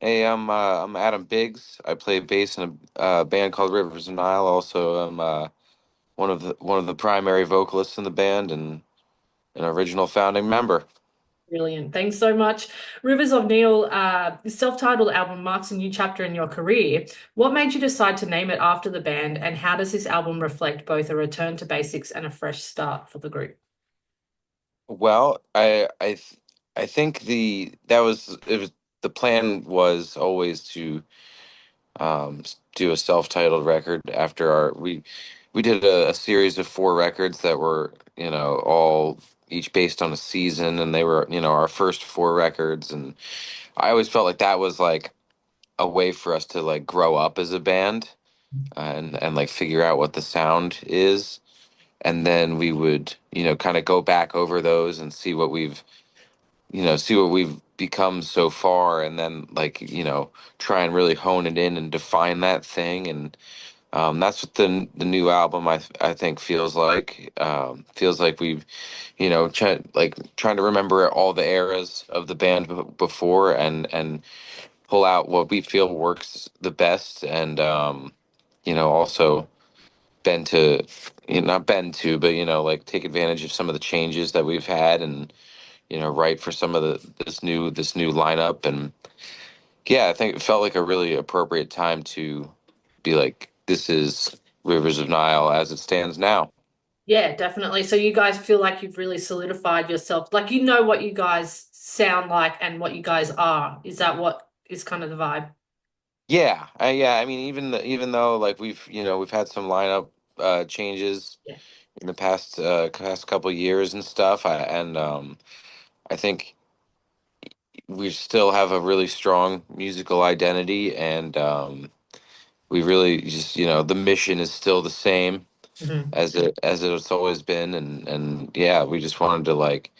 Hey, I'm Adam Biggs. I play bass in a band called Rivers of Nihil. Also, I'm one of the primary vocalists in the band and an original founding member. Brilliant. Thanks so much. Rivers of Nihil, self-titled album marks a new chapter in your career. What made you decide to name it after the band, and how does this album reflect both a return to basics and a fresh start for the group? Well, I think the plan was always to do a self-titled record after we did a series of four records that were all each based on a season, and they were our first four records, and I always felt like that was like a way for us to like grow up as a band, and like figure out what the sound is, and then we would kind of go back over those and see what we've become so far, and then like try and really hone it in and define that thing. And that's what the new album I think feels like we've trying to remember all the eras of the band before, and pull out what we feel works the best, and also bend to not bend to, but like take advantage of some of the changes that we've had, and write for some of this new lineup. And yeah, I think it felt like a really appropriate time to be like, this is Rivers of Nile as it stands now. Yeah, definitely. So you guys feel like you've really solidified yourself, like you know what you guys sound like and what you guys are. Is that what is kind of the vibe? Yeah, I mean, even though like we've had some lineup changes Yeah. in the past couple years and stuff, I think we still have a really strong musical identity, and we really just the mission is still the same Mhm. as it's always been. And yeah, we just wanted to like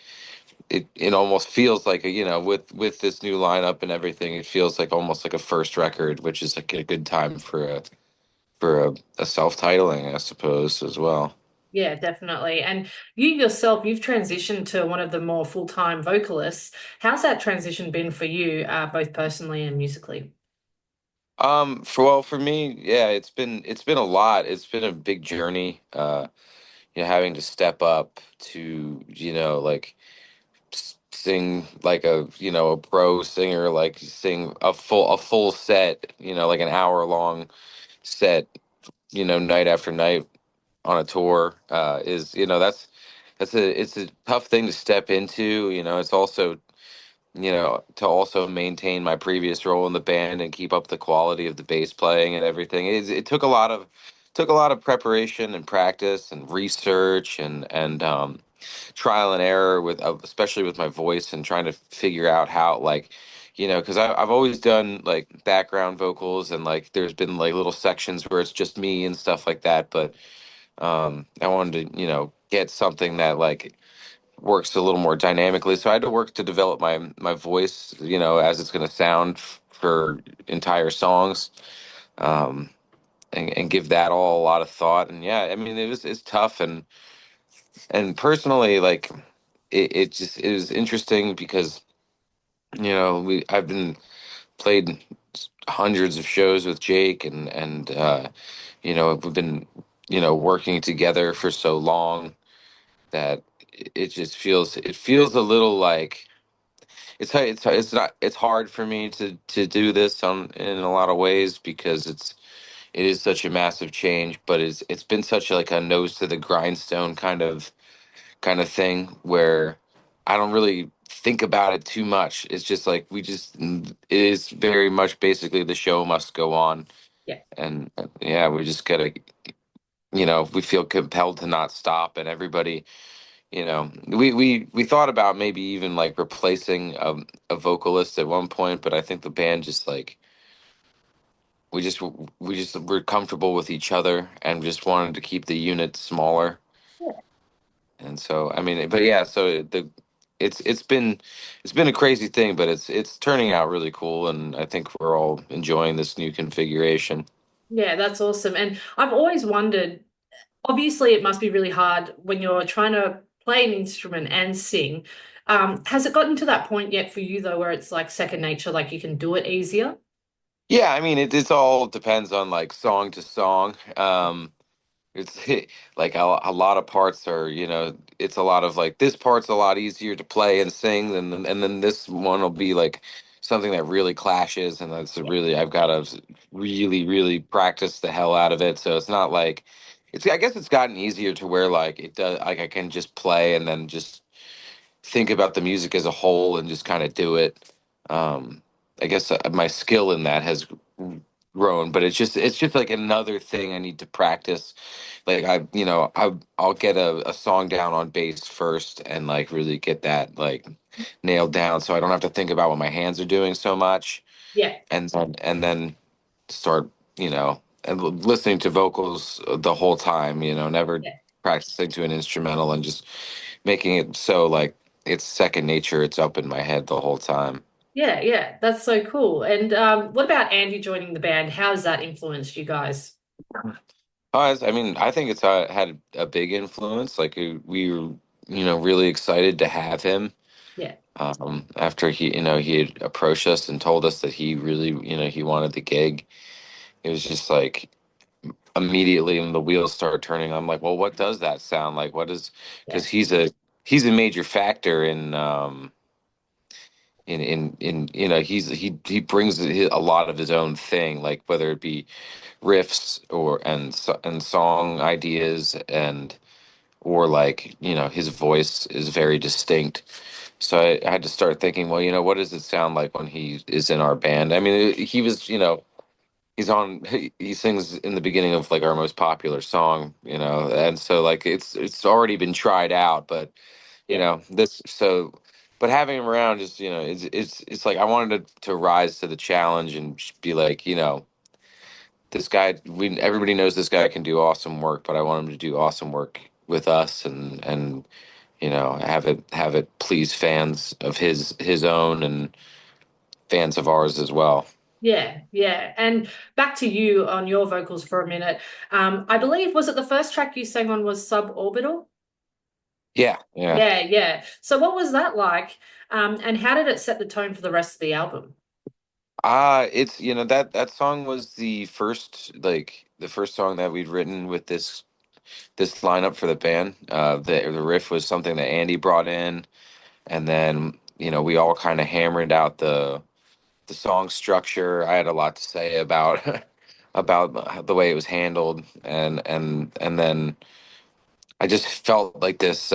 it almost feels like with this new lineup and everything, it feels like almost like a first record, which is like a good time for a self-titling, I suppose, as well. Yeah, definitely. And you yourself, you've transitioned to one of the more full-time vocalists. How's that transition been for you, both personally and musically? For me, yeah, it's been a lot. It's been a big journey, having to step up to like sing like a pro singer, like sing a full set, like an hour long set, night after night on a tour, is it's a tough thing to step into. It's also to also maintain my previous role in the band and keep up the quality of the bass playing and everything. It took a lot of preparation and practice and research, and trial and error with especially with my voice, and trying to figure out how, like, because I've always done like background vocals, and like there's been like little sections where it's just me and stuff like that. But I wanted to get something that like works a little more dynamically, so I had to work to develop my voice, as it's going to sound for entire songs, um and give that all a lot of thought. And yeah, I mean, it's tough. And personally, like, it was interesting because I've been played hundreds of shows with Jake, and we've been working together for so long that it feels a little like it's hard for me to do this in a lot of ways, because it is such a massive change. But it's been such like a nose to the grindstone kind of thing, where I don't really think about it too much. It's just like it is very much basically the show must go on. Yeah. And yeah, we just gotta, we feel compelled to not stop. And everybody, we thought about maybe even like replacing a vocalist at one point, but I think the band just like we just were comfortable with each other and just wanted to keep the unit smaller. And so, I mean, but yeah, so it's been a crazy thing, but it's turning out really cool, and I think we're all enjoying this new configuration. Yeah, that's awesome. And I've always wondered, obviously, it must be really hard when you're trying to play an instrument and sing. Has it gotten to that point yet for you though, where it's like second nature, like you can do it easier? Yeah, I mean, it's all depends on like song to song. It's like a lot of parts are, it's a lot of like this part's a lot easier to play and sing and then this one will be like something that really clashes and that's a Yeah, really I've got to really practice the hell out of it. So it's not like it's I guess it's gotten easier to where like it does like I can just play and then just think about the music as a whole and just kind of do it. I guess my skill in that has grown, but it's just like another thing I need to practice. Like I'll get a song down on bass first and like really get that like nailed down, so I don't have to think about what my hands are doing so much, yeah, and then start and listening to vocals the whole time. Never yeah. practicing to an instrumental and just making it so like it's second nature. It's up in my head the whole time. Yeah, yeah, that's so cool. And what about Andy joining the band? How has that influenced you guys? I mean, I think it's had a big influence. Like we were, really excited to have him. Yeah, After he had approached us and told us that he really, he wanted the gig. It was just like immediately when the wheels started turning, I'm like, well, what does that sound like? What is, yeah, because he's a major factor in he brings a lot of his own thing, like whether it be riffs and song ideas and or like his voice is very distinct. So I had to start thinking, well, what does it sound like when he is in our band? I mean, he was, he sings in the beginning of like our most popular song, and so like it's already been tried out, but yeah, this so but having him around is it's like I wanted to rise to the challenge and be like, this guy, everybody knows this guy can do awesome work, but I want him to do awesome work with us and have it please fans of his own and fans of ours as well. yeah, yeah. And back to you on your vocals for a minute. I believe, was it the first track you sang on was Suborbital? Yeah, yeah. Yeah, yeah. So what was that like? And how did it set the tone for the rest of the album? It's that song was the first song that we'd written with this lineup for the band. The riff was something that Andy brought in, and then we all kind of hammered out the song structure. I had a lot to say about about the way it was handled, and then I just felt like this.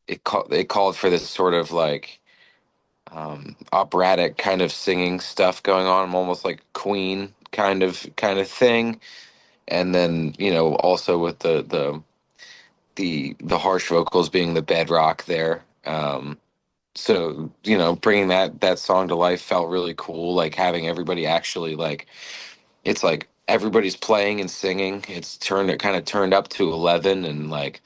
It called for this sort of like operatic kind of singing stuff going on, almost like Queen kind of thing. And then also with the harsh vocals being the bedrock there. So bringing that song to life felt really cool, like having everybody actually like it's like everybody's playing and singing. It kind of turned up to 11, and like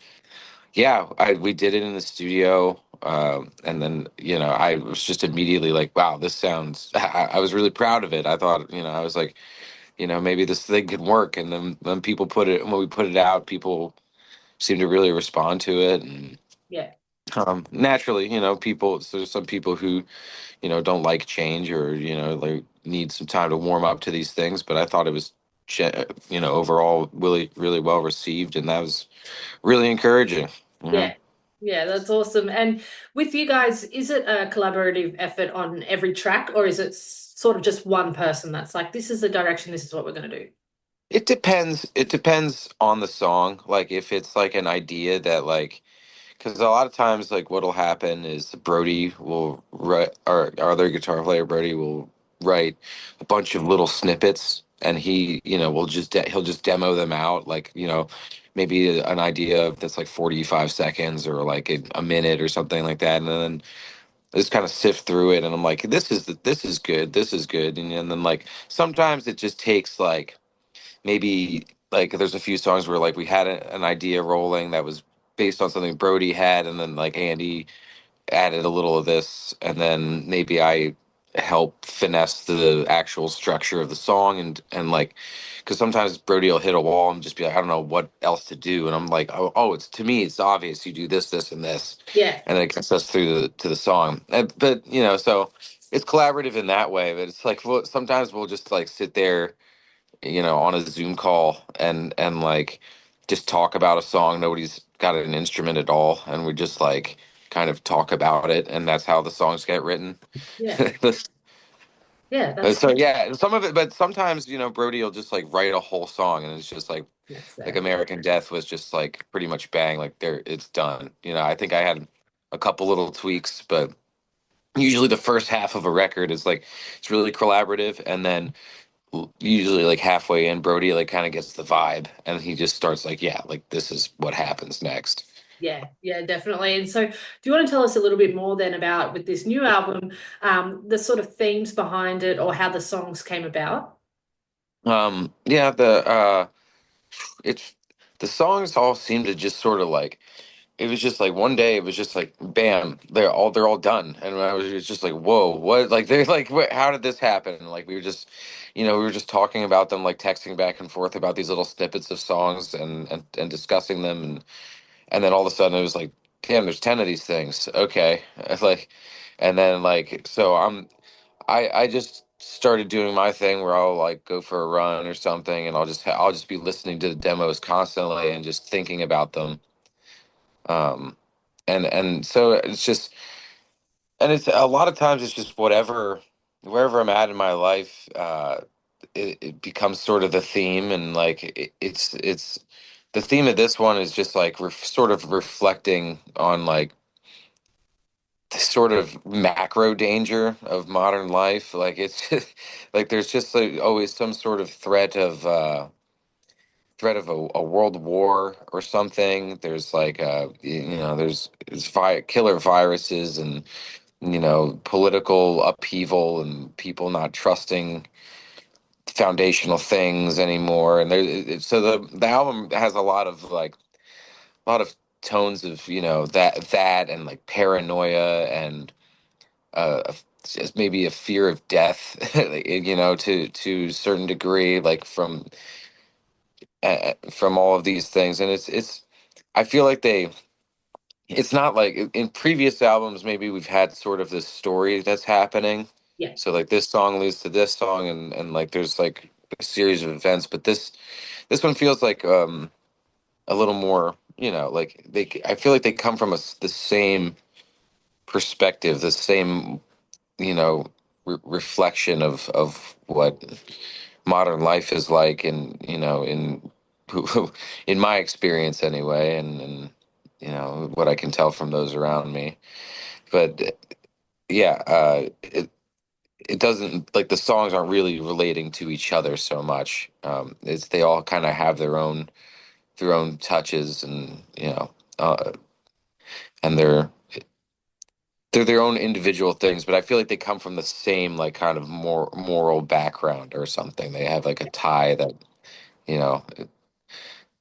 yeah, we did it in the studio. And then I was just immediately like, wow, this sounds I was really proud of it. I thought, I was like, maybe this thing could work. And then when we put it out, people seem to really respond to it. And Yeah, naturally, people, so there's some people who don't like change, or like need some time to warm up to these things, but I thought it was overall really well received, and that was really encouraging. Hmm. yeah, yeah. That's awesome. And with you guys, is it a collaborative effort on every track, or is it sort of just one person that's like, this is the direction, this is what we're going to do? It depends on the song, like if it's like an idea that like because a lot of times like what'll happen is Brody will write, or our other guitar player Brody will write a bunch of little snippets, and he will he'll just demo them out, like maybe an idea that's like 45 seconds or like a minute or something like that, and then I just kind of sift through it, and I'm like, this is good, and then like sometimes it just takes like maybe like there's a few songs where like we had an idea rolling that was based on something Brody had, and then like Andy added a little of this, and then maybe I help finesse the actual structure of the song, and like, because sometimes Brody will hit a wall and just be like, I don't know what else to do, and I'm like, oh, it's, to me it's obvious, you do this, this, and this, Yeah. and it gets us through to the song. But so it's collaborative in that way. But it's like, sometimes we'll just like sit there, on a Zoom call, and like just talk about a song. Nobody's got an instrument at all, and we just like kind of talk about it, and that's how the songs get written. Yeah. Yeah, that's So yeah, some of it, but sometimes Brody will just like write a whole song, and it's just that's like there. American Death was just like pretty much bang, like there, it's done. I think I had a couple little tweaks, but usually the first half of a record is like it's really collaborative, and then usually like halfway in, Brody like kind of gets the vibe, and he just starts like, yeah, like this is what happens next. Yeah, yeah, definitely. And so, do you want to tell us a little bit more then about with this new album, the sort of themes behind it or how the songs came about? Yeah, it's the songs all seem to just sort of like, it was just like one day it was just like bam, they're all done, and I was, it's just like, whoa, what, like they're like, what, how did this happen? Like we were just we were just talking about them, like texting back and forth about these little snippets of songs, and discussing them, and then all of a sudden it was like, damn, there's 10 of these things, okay. Like, and then like, so I just started doing my thing where I'll like go for a run or something, and I'll just be listening to the demos constantly and just thinking about them. um and so it's just, and it's a lot of times it's just whatever, wherever I'm at in my life, it becomes sort of the theme, and like it's the theme of this one is just like sort of reflecting on like the sort of macro danger of modern life. Like it's just, like there's just like always some sort of threat of a world war or something. There's like there's killer viruses, and political upheaval, and people not trusting foundational things anymore. And so the album has a lot of like, a lot of tones of that and like paranoia, and just maybe a fear of death, to a certain degree, like from all of these things. And it's I feel like it's not like in previous albums, maybe we've had sort of this story that's happening. Yeah, So like this song leads to this song, and like there's like a series of events, but this one feels like a little more, like I feel like they come from the same perspective, the same, you know, reflection of what modern life is like, and in my experience anyway, and what I can tell from those around me. But yeah, it doesn't, like, the songs aren't really relating to each other so much. It's they all kind of have their own touches, and and they're their own individual things, but I feel like they come from the same, like, kind of more moral background or something. They have like a tie that, you know,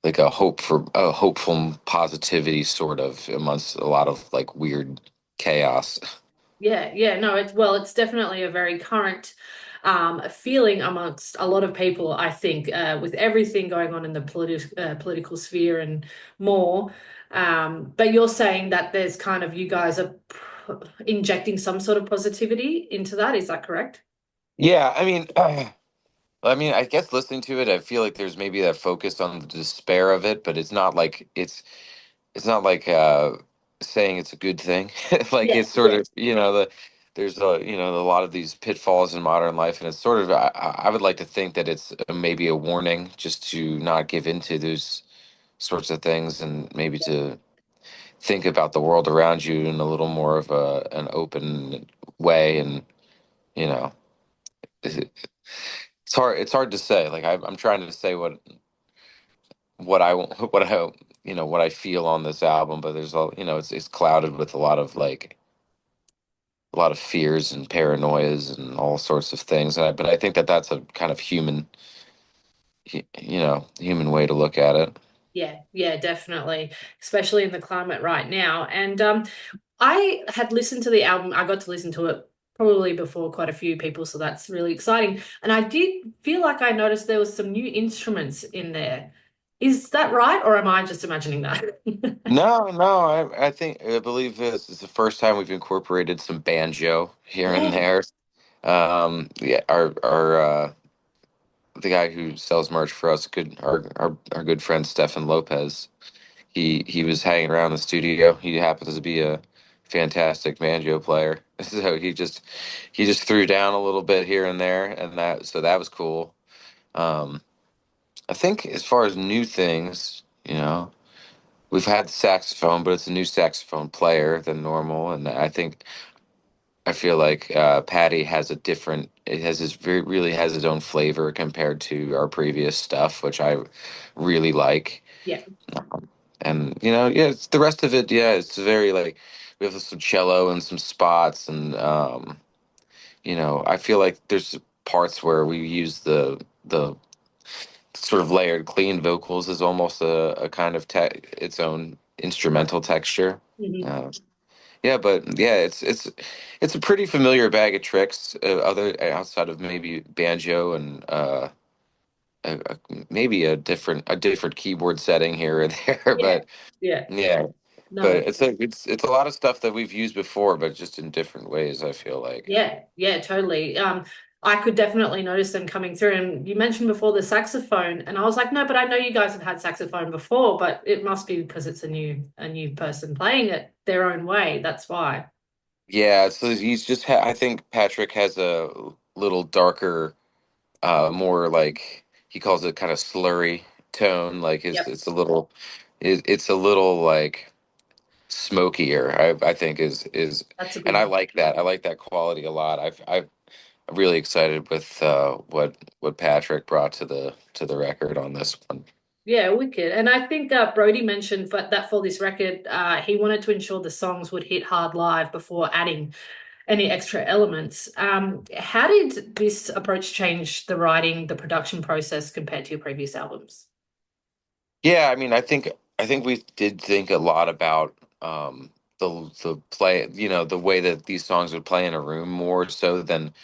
like a hopeful positivity sort of amongst a lot of like weird chaos. yeah, yeah. No, it's definitely a very current feeling amongst a lot of people, I think, with everything going on in the political sphere and more. But you're saying that there's kind of you guys are injecting some sort of positivity into that. Is that correct? Yeah, I mean, I guess listening to it, I feel like there's maybe that focus on the despair of it, but it's not like saying it's a good thing. Like Yeah, it's sort yeah, of, there's a lot of these pitfalls in modern life, and it's sort of, I would like to think that it's maybe a warning just to not give into those sorts of things, and maybe to think about the world around you in a little more of an open way. And you know it's hard to say. Like I'm trying to say what I feel on this album, but there's it's clouded with a lot of fears and paranoias and all sorts of things. But I think that that's a kind of human way to look at it. yeah, yeah, definitely, especially in the climate right now. And I had listened to the album. I got to listen to it probably before quite a few people, so that's really exciting. And I did feel like I noticed there was some new instruments in there. Is that right, or am I just imagining that? No, no, I believe this is the first time we've incorporated some banjo here and Yeah. there. Yeah, our the guy who sells merch for us, our good friend Stefan Lopez. He was hanging around the studio. He happens to be a fantastic banjo player, so he just threw down a little bit here and there, and that was cool. Um, I think as far as new things, we've had the saxophone, but it's a new saxophone player than normal, and I feel like Patty has a different. It has his very really has its own flavor compared to our previous stuff, which I really like. Yeah. And yeah, it's the rest of it. Yeah, it's very like we have some cello and some spots, and I feel like there's parts where we use the sort of layered clean vocals as almost a kind of its own instrumental texture. Mhm. Uh, yeah, but yeah, it's a pretty familiar bag of tricks. Other outside of maybe banjo and maybe a different keyboard setting here or there, Yeah. but Yeah. yeah, but No. it's a lot of stuff that we've used before, but just in different ways. I feel like. Yeah, yeah, totally. I could definitely notice them coming through. And you mentioned before the saxophone, and I was like, no, but I know you guys have had saxophone before, but it must be because it's a new person playing it their own way. That's why. Yeah, so I think Patrick has a little darker, more like he calls it kind of slurry tone. Like Yep, it's a little like smokier. I think that's a and good I one. like that. I like that quality a lot. I'm really excited with what Patrick brought to the record on this one. Yeah, wicked. And I think Brody mentioned that for this record, he wanted to ensure the songs would hit hard live before adding any extra elements. How did this approach change the writing, the production process compared to your previous albums? Yeah, I mean, I think we did think a lot about the play, the way that these songs would play in a room more so than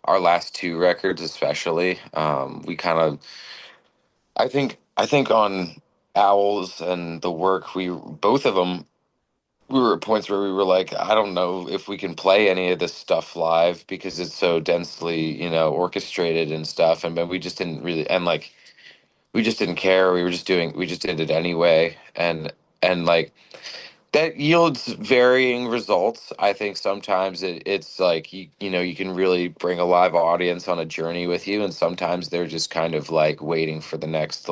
our last two records, especially. We kind of, I think on Owls and the work, we both of them, we were at points where we were like, I don't know if we can play any of this stuff live because it's so densely, orchestrated and stuff, and but we just didn't really, and like we just didn't care. We just did it anyway, and like that yields varying results. I think sometimes it's like you can really bring a live audience on a journey with you, and sometimes they're just kind of like waiting for the next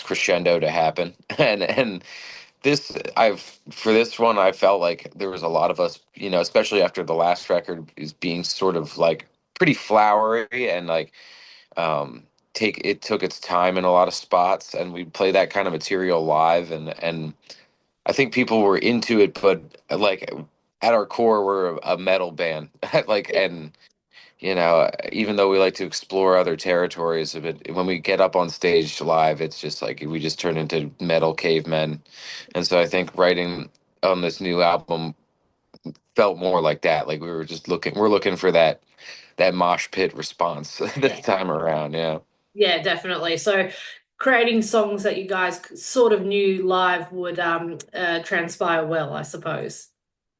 crescendo to happen. And this I've for this one I felt like there was a lot of us, especially after the last record is being sort of like pretty flowery and like um take it took its time in a lot of spots, and we play that kind of material live, and I think people were into it, but like at our core we're a metal band. Like, Yeah. and even though we like to explore other territories of it, when we get up on stage live it's just like we just turn into metal cavemen. And so I think writing on this new album felt more like that, like we're looking for that mosh pit response this Yeah. time around. Yeah. Yeah, definitely. So creating songs that you guys sort of knew live would transpire well, I suppose.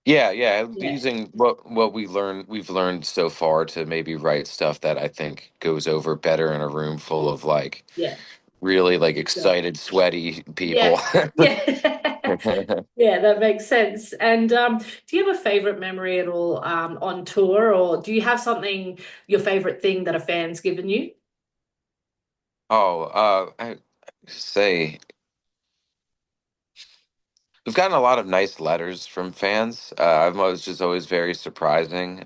Yeah, yeah, Yeah. using what we've learned so far to maybe write stuff that I think goes over better in a room full of like Yeah. really like Yeah. excited, sweaty people. Yeah. Yeah. Yeah, that makes sense. And do you have a favorite memory at all on tour, or do you have something, your favorite thing that a fan's given you? Oh, I say we've gotten a lot of nice letters from fans. I've always just always very surprising.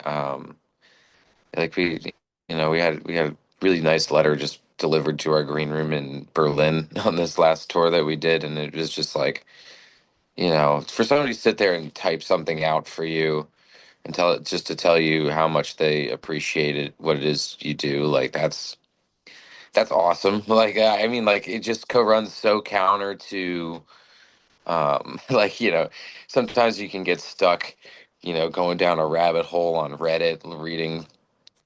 Like we had a really nice letter just delivered to our green room in Berlin on this last tour that we did, and it was just like, for somebody to sit there and type something out for you and tell it just to tell you how much they appreciate it, what it is you do, like that's awesome. Like I mean, like it just co-runs so counter to like sometimes you can get stuck going down a rabbit hole on Reddit, reading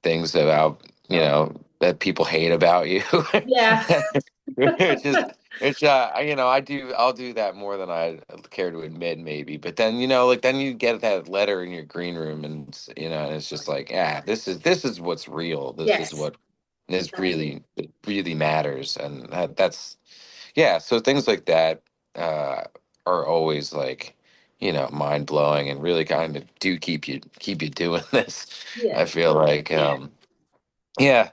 things about, Oh, that people hate about you. yeah. It's just, I'll do that more than I care to admit, maybe. But then, like then you get that letter in your green room, and and it's just like, yeah, this is what's real. This is Yes, what is exactly. really it really matters, and that's yeah. So things like that uh, are always like, mind blowing, and really kind of do keep you doing this. I Yeah, feel good. like, yeah,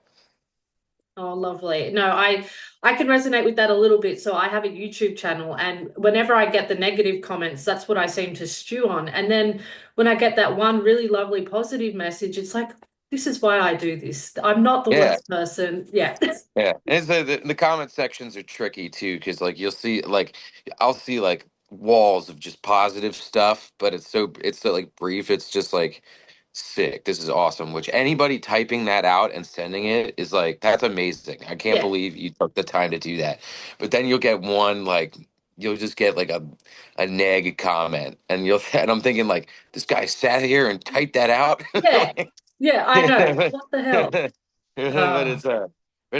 Oh, lovely. No, I can resonate with that a little bit. So I have a YouTube channel, and whenever I get the negative comments, that's what I seem to stew on. And then when I get that one really lovely positive message, it's like, this is why I do this. I'm not the yeah. worst person. Yeah. Yeah, and the comment sections are tricky too, because like you'll see, like I'll see like walls of just positive stuff, but it's so like brief. It's just like sick. This is awesome. Which anybody typing that out and sending it is like, that's amazing. I can't Yeah. believe you took the time to do that. But then you'll get one like you'll just get like a neg comment, and and I'm thinking like, this guy sat here and typed that out. Yeah. Like, Yeah, I know. What the hell? but Uh,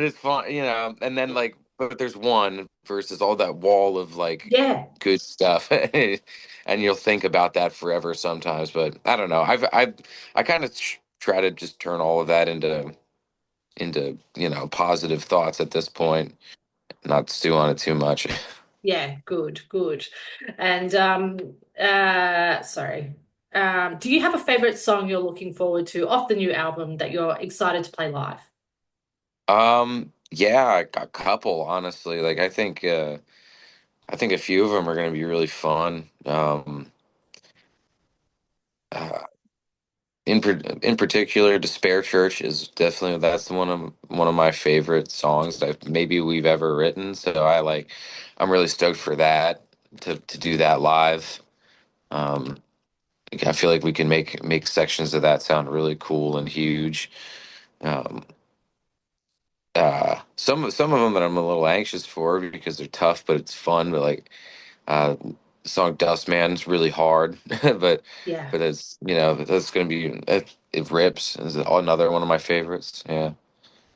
it's fun, and then like, but there's one versus all that wall of like yeah. good stuff, and you'll think about that forever sometimes. But I don't know. I kind of try to just turn all of that into positive thoughts at this point, not stew on it too much. Yeah, good, good. And sorry. Do you have a favorite song you're looking forward to off the new album that you're excited to play live? Yeah, a couple, honestly. Like I think a few of them are going to be really fun. Uh, in particular, Despair Church is definitely, that's one of my favorite songs that maybe we've ever written. So I'm really stoked for that, to do that live. Um, I feel like we can make sections of that sound really cool and huge. Um, some of them that I'm a little anxious for because they're tough, but it's fun. But like, the song Dust Man's really hard, but Yeah. it's, that's gonna be it rips. Is another one of my favorites. Yeah.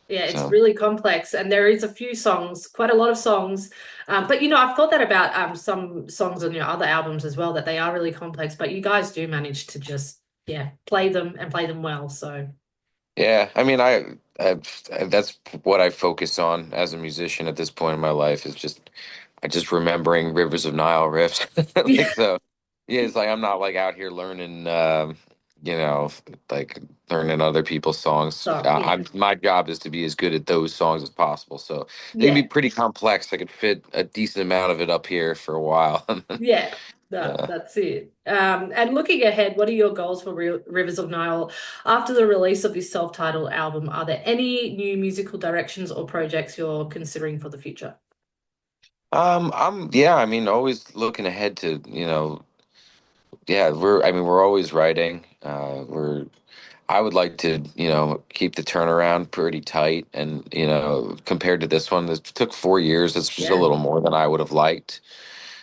Yeah, it's So really complex, and there is a few songs, quite a lot of songs. But I've thought that about some songs on your other albums as well, that they are really complex, but you guys do manage to just, yeah, play them and play them well. So yeah, I mean, that's what I focus on as a musician at this point in my life, is just remembering Rivers of Nile riffs. yeah, Like, so, yeah, it's like I'm not like out here learning, you know, like learning other people's songs. so yeah, I'm My job is to be as good at those songs as possible. So they can be yeah, pretty complex. I could fit a decent amount of it up here for a while. yeah. No, Yeah. that's it. And looking ahead, what are your goals for Rivers of Nile after the release of this self-titled album? Are there any new musical directions or projects you're considering for the future? Yeah, I mean, always looking ahead to, yeah, we're always writing. I would like to, keep the turnaround pretty tight, and, compared to this one, this took 4 years. It's just a Yeah, little more than I would have liked.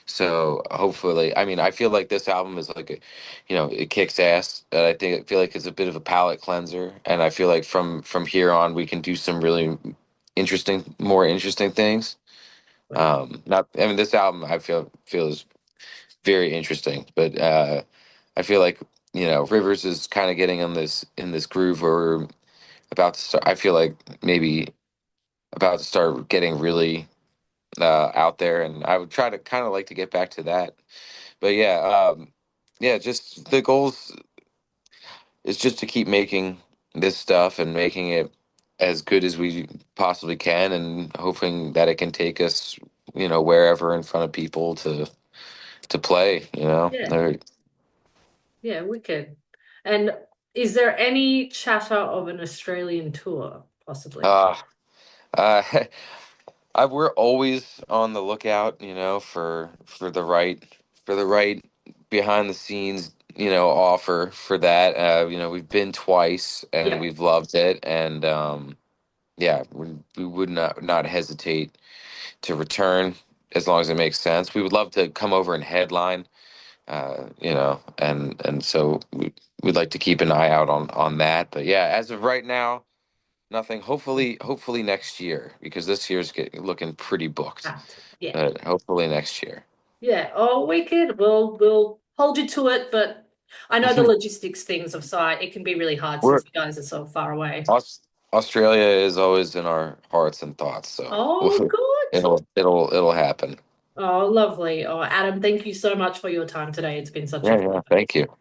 So hopefully, I mean, I feel like this album is like it kicks ass. And I feel like it's a bit of a palate cleanser, and I feel like from here on we can do some really more interesting things. right. Not, I mean, this album I feel is very interesting, but I feel like, Rivers is kind of getting in this groove where we're about to start. I feel like maybe about to start getting really out there, and I would try to kind of like to get back to that. But yeah, just the goals is just to keep making this stuff and making it as good as we possibly can, and hoping that it can take us, wherever in front of people to play. Yeah, yeah, wicked. And is there any chatter of an Australian tour, possibly? uh, uh, we're always on the lookout, for the right behind the scenes, offer for that. We've been twice and Yeah, we've loved it, and yeah, we would not hesitate to return as long as it makes sense. We would love to come over and headline. and so we'd like to keep an eye out on that. But yeah, as of right now, nothing. Hopefully next year, because this year's looking pretty booked. Yeah. But hopefully next year. Yeah. Oh, wicked. We'll hold you to it, but I know the logistics things of site, it can be really hard We're since you guys are so far away. Aus- Australia is always in our hearts and thoughts, so Oh, good. it'll happen. Oh, lovely. Oh, Adam, thank you so much for your time today. It's been such a Yeah, yeah. pleasure. Thank you.